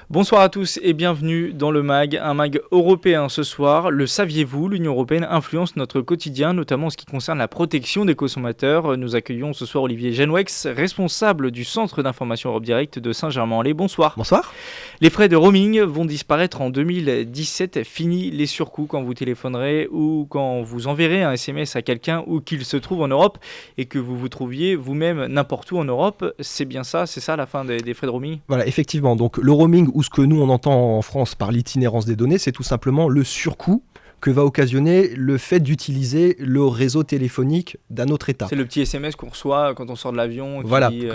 Bonsoir à tous et bienvenue dans le MAG, un MAG européen ce soir. Le saviez-vous, l'Union européenne influence notre quotidien, notamment en ce qui concerne la protection des consommateurs. Nous accueillons ce soir Olivier Genwex, responsable du Centre d'information Europe Direct de Saint-Germain-en-Laye. Bonsoir. Bonsoir. Les frais de roaming vont disparaître en 2017. Fini les surcoûts quand vous téléphonerez ou quand vous enverrez un SMS à quelqu'un ou qu'il se trouve en Europe et que vous vous trouviez vous-même n'importe où en Europe. C'est bien ça, c'est ça la fin des frais de roaming ? Voilà, effectivement. Donc le roaming, ou ce que nous on entend en France par l'itinérance des données, c'est tout simplement le surcoût que va occasionner le fait d'utiliser le réseau téléphonique d'un autre État. C'est le petit SMS qu'on reçoit quand on sort de l'avion. Voilà. Dit,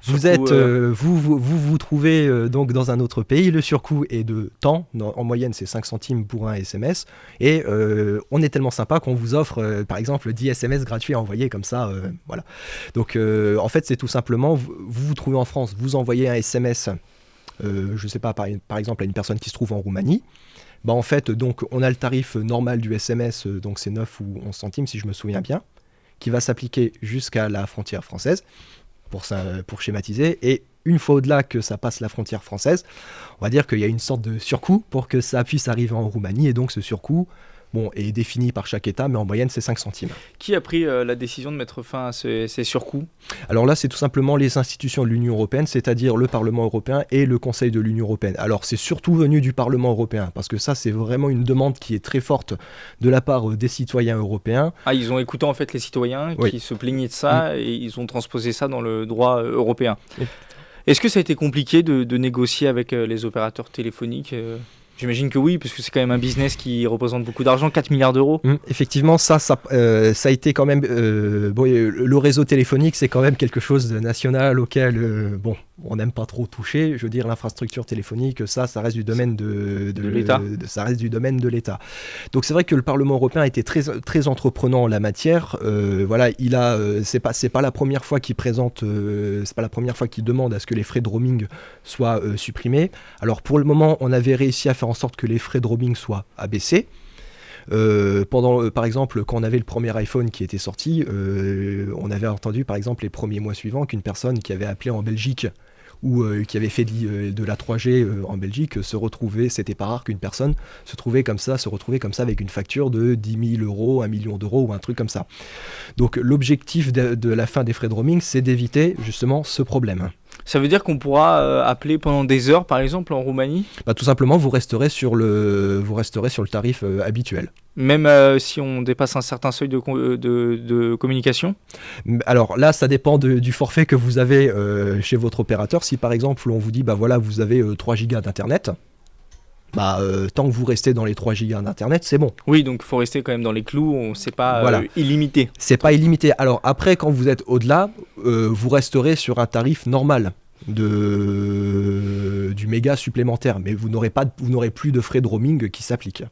vous trouvez donc dans un autre pays, le surcoût est de temps, en moyenne c'est 5 centimes pour un SMS, et on est tellement sympa qu'on vous offre par exemple 10 SMS gratuits à envoyer comme ça, voilà. Donc en fait c'est tout simplement, vous trouvez en France, vous envoyez un SMS, je sais pas, par exemple à une personne qui se trouve en Roumanie. Bah en fait, donc, on a le tarif normal du SMS, donc c'est 9 ou 11 centimes si je me souviens bien, qui va s'appliquer jusqu'à la frontière française, pour schématiser. Et une fois au-delà que ça passe la frontière française, on va dire qu'il y a une sorte de surcoût pour que ça puisse arriver en Roumanie. Et donc ce surcoût est défini par chaque État, mais en moyenne c'est 5 centimes. Qui a pris la décision de mettre fin à ces surcoûts ? Alors là, c'est tout simplement les institutions de l'Union européenne, c'est-à-dire le Parlement européen et le Conseil de l'Union européenne. Alors c'est surtout venu du Parlement européen, parce que ça c'est vraiment une demande qui est très forte de la part des citoyens européens. Ah, ils ont écouté en fait les citoyens qui se plaignaient de ça et ils ont transposé ça dans le droit européen. Oui. Est-ce que ça a été compliqué de négocier avec les opérateurs téléphoniques ? J'imagine que oui, parce que c'est quand même un business qui représente beaucoup d'argent, 4 milliards d'euros. Effectivement, ça a été quand même... le réseau téléphonique, c'est quand même quelque chose de national auquel on n'aime pas trop toucher. Je veux dire, l'infrastructure téléphonique, ça reste du domaine de l'État. Ça reste du domaine de l'État. Donc c'est vrai que le Parlement européen a été très, très entreprenant en la matière. Voilà, c'est pas la première fois qu'il présente, c'est pas la première fois qu'il demande à ce que les frais de roaming soient supprimés. Alors pour le moment, on avait réussi à faire en sorte que les frais de roaming soient abaissés. Par exemple, quand on avait le premier iPhone qui était sorti, on avait entendu par exemple les premiers mois suivants qu'une personne qui avait appelé en Belgique ou qui avait fait de la 3G en Belgique c'était pas rare qu'une personne se retrouvait comme ça avec une facture de 10 000 euros, 1 million d'euros ou un truc comme ça. Donc l'objectif de la fin des frais de roaming, c'est d'éviter justement ce problème. Ça veut dire qu'on pourra appeler pendant des heures, par exemple, en Roumanie ? Tout simplement, vous resterez sur le tarif habituel. Même si on dépasse un certain seuil de communication ? Alors là, ça dépend du forfait que vous avez chez votre opérateur. Si par exemple, on vous dit, vous avez 3 gigas d'internet, tant que vous restez dans les 3 gigas d'internet, c'est bon. Oui, donc il faut rester quand même dans les clous, c'est pas illimité. C'est pas illimité. Alors après, quand vous êtes au-delà, vous resterez sur un tarif normal du méga supplémentaire, mais vous n'aurez plus de frais de roaming qui s'appliquent.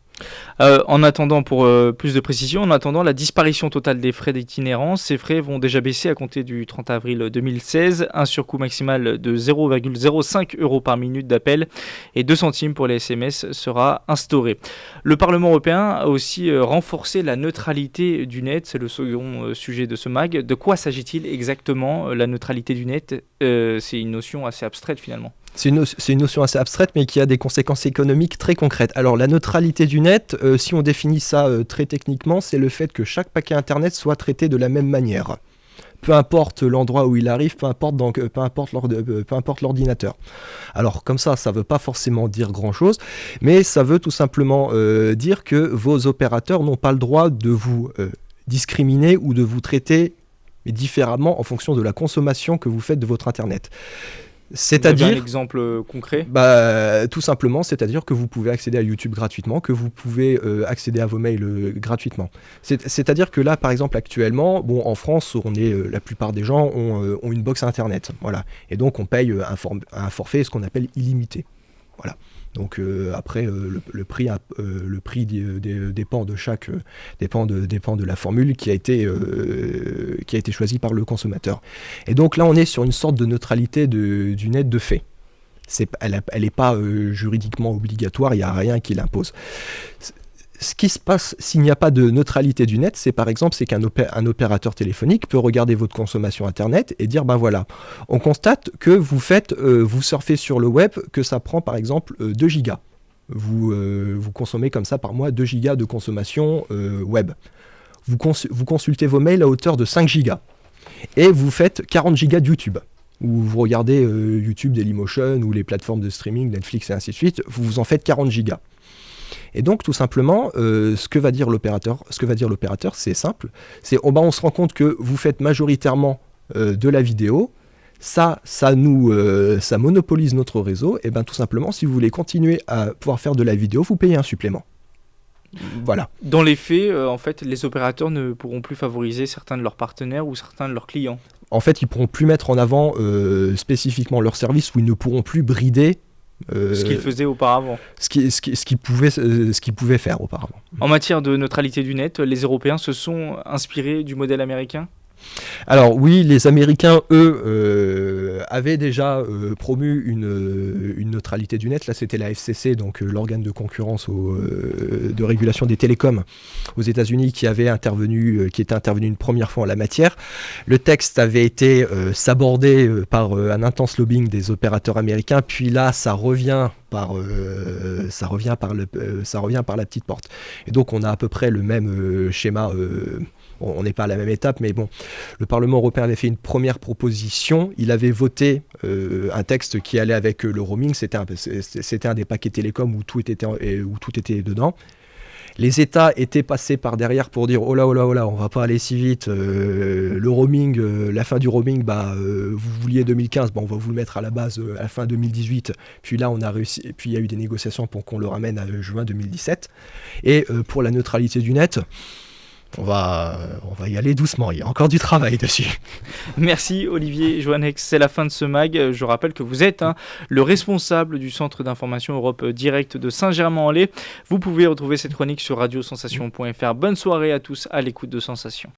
En attendant, pour plus de précision, la disparition totale des frais d'itinérance, ces frais vont déjà baisser à compter du 30 avril 2016, un surcoût maximal de 0,05 € par minute d'appel et 2 centimes pour les SMS sera instauré. Le Parlement européen a aussi renforcé la neutralité du net, c'est le second sujet de ce MAG. De quoi s'agit-il exactement, la neutralité du net ? C'est une notion assez abstraite finalement. C'est une notion assez abstraite, mais qui a des conséquences économiques très concrètes. Alors, la neutralité du net, si on définit ça très techniquement, c'est le fait que chaque paquet Internet soit traité de la même manière. Peu importe l'endroit où il arrive, peu importe l'ordinateur. Alors, comme ça ne veut pas forcément dire grand-chose, mais ça veut tout simplement dire que vos opérateurs n'ont pas le droit de vous discriminer ou de vous traiter différemment en fonction de la consommation que vous faites de votre Internet. C'est-à-dire un exemple concret ? Tout simplement, c'est-à-dire que vous pouvez accéder à YouTube gratuitement, que vous pouvez accéder à vos mails gratuitement. C'est-à-dire que là, par exemple, actuellement, en France, la plupart des gens ont une box Internet, voilà, et donc on paye un forfait, ce qu'on appelle illimité, voilà. Donc après, le prix dépend de la formule qui a été choisie par le consommateur. Et donc là, on est sur une sorte de neutralité du net de fait. Elle n'est pas juridiquement obligatoire, il n'y a rien qui l'impose. Ce qui se passe s'il n'y a pas de neutralité du net, c'est par exemple qu'un opérateur téléphonique peut regarder votre consommation Internet et dire, ben voilà, on constate que vous surfez sur le web, que ça prend par exemple 2 gigas. Vous consommez comme ça par mois 2 gigas de consommation web. Vous consultez vos mails à hauteur de 5 gigas. Et vous faites 40 gigas de YouTube. Où vous regardez YouTube, Dailymotion ou les plateformes de streaming, Netflix et ainsi de suite, vous en faites 40 gigas. Et donc tout simplement, ce que va dire l'opérateur, c'est simple, c'est on se rend compte que vous faites majoritairement de la vidéo, ça monopolise notre réseau, et bien tout simplement, si vous voulez continuer à pouvoir faire de la vidéo, vous payez un supplément. Voilà. Dans les faits, en fait, les opérateurs ne pourront plus favoriser certains de leurs partenaires ou certains de leurs clients. En fait, ils ne pourront plus mettre en avant spécifiquement leurs services, ou ils ne pourront plus brider ce qu'ils faisaient auparavant. Ce qu'ils pouvaient faire auparavant. En matière de neutralité du net, les Européens se sont inspirés du modèle américain ? Alors oui, les Américains, eux, avaient déjà promu une neutralité du net. Là, c'était la FCC, donc l'organe de concurrence de régulation des télécoms aux États-Unis qui était intervenu une première fois en la matière. Le texte avait été sabordé par un intense lobbying des opérateurs américains. Puis là, ça revient par la petite porte. Et donc, on a à peu près le même schéma. On n'est pas à la même étape, mais bon, le Parlement européen avait fait une première proposition. Il avait voté un texte qui allait avec le roaming. C'était un des paquets télécoms où tout était dedans. Les États étaient passés par derrière pour dire oh là, on va pas aller si vite. Le roaming, la fin du roaming, vous vouliez 2015, on va vous le mettre à la base à la fin 2018. Puis là, on a réussi. Et puis il y a eu des négociations pour qu'on le ramène à juin 2017. Et pour la neutralité du net. On va y aller doucement, il y a encore du travail dessus. Merci Olivier Joannex, c'est la fin de ce mag. Je rappelle que vous êtes le responsable du Centre d'information Europe Direct de Saint-Germain-en-Laye. Vous pouvez retrouver cette chronique sur radiosensation.fr. Bonne soirée à tous à l'écoute de Sensation.